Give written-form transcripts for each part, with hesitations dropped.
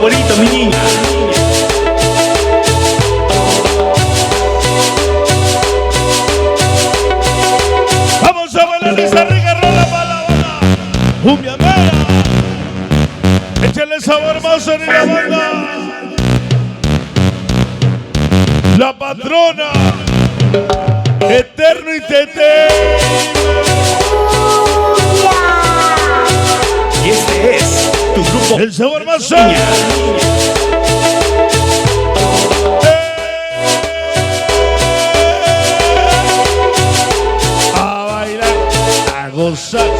Bonito, mi niña. Vamos a bailar esa rica rola para la banda. Cumbia mera. Échale sabor más en la banda. La patrona. Eterno y Tete. Y este es tu grupo. El sabor más sano. A bailar, a gozar.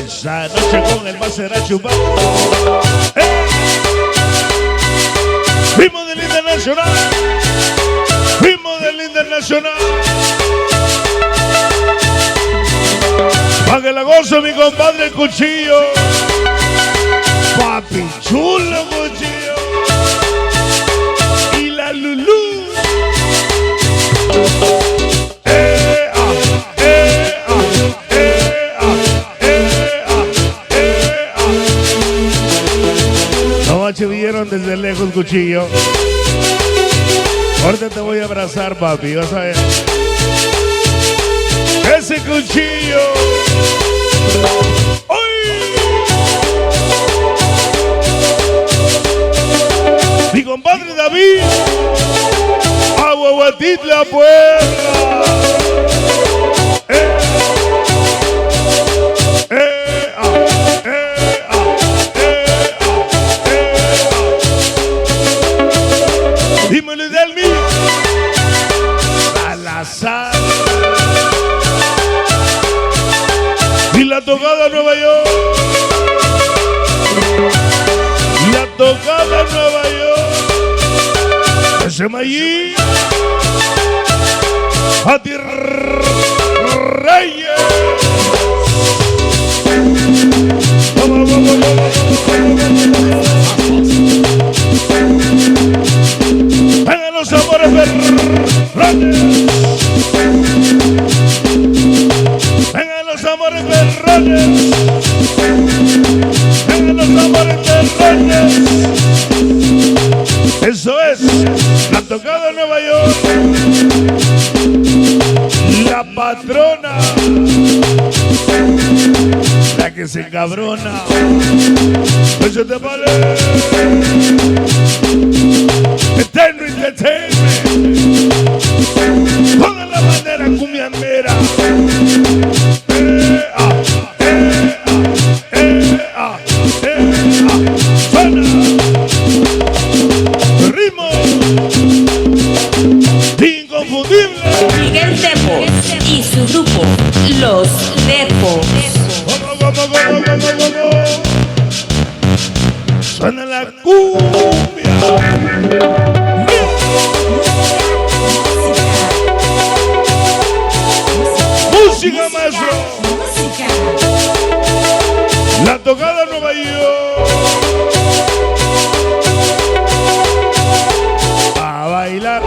Esa noche con el más será chupar. Fuimos del Internacional. Fuimos del Internacional. Pa' que la goce mi compadre el Cuchillo. Papi chulo Cuchillo. Y la Lulú. No macho, vieron desde lejos Cuchillo. Ahorita te voy a abrazar, papi, vas a ver. Ese Cuchillo. Mi compadre David, Aguaguatitla Puebla. Dímelo Delmi, Salazar. Y la tocada Nueva York. La tocada Nueva York. Ese Mayí. Pati Reyes. Vamos, vamos, vamos. Vengan los amores perrones. Vengan los amores perrones. Vengan los amores perrones. Eso es, la tocada en Nueva York. La patrona. La que se encabrona. Eso te vale. Eterno Entertainment. Toda la bandera cumbiambera. Suena. Ritmo. Inconfundible. Miguel Depo y su grupo, Los Depos. Suena la cumbia. Música, maestro. La tocada Nueva York. A bailar,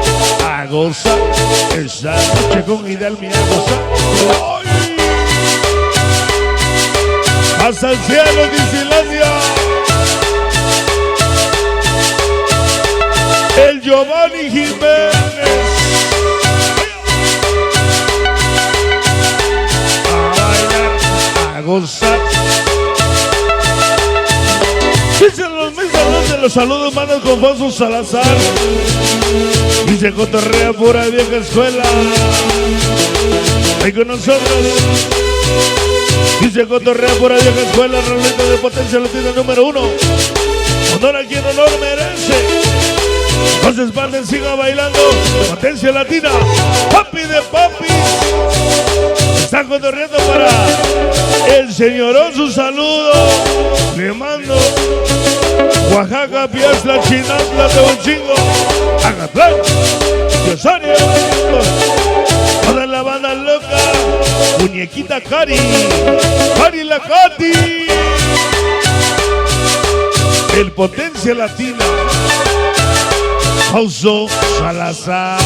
a gozar. Esa noche con Hidalmi a gozar. ¡Ay! Hasta el cielo, Disneylandia. El Giovanni Jiménez. A bailar, a gozar. Dicen los mensajes de los saludos humanos con Fonso Salazar. Y se cotorrea pura vieja escuela. Ahí con nosotros. Y se cotorrea pura vieja escuela. Roleta de Potencia Latina número 1. Honor a quien honor merece. Entonces Barden siga bailando. Potencia Latina. Papi de papi. Están cotorreando para el señorón. Su saludo. Le mando Oaxaca, Piazla, Chinantla, Tehuachingo, Acatlán, Yosario. Toda la banda loca. Muñequita Cari. Cari la Cati. El Potencia Latina. Fonso Salazar.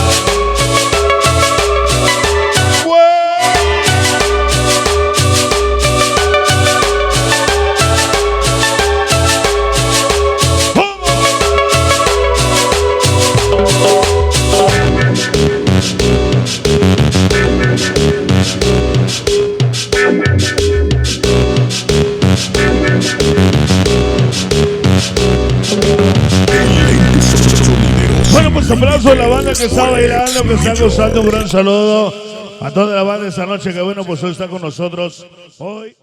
pues aplauso a la banda que está bailando, que está gozando. Un gran saludo a toda la banda esta noche que bueno, pues hoy está con nosotros. Hoy.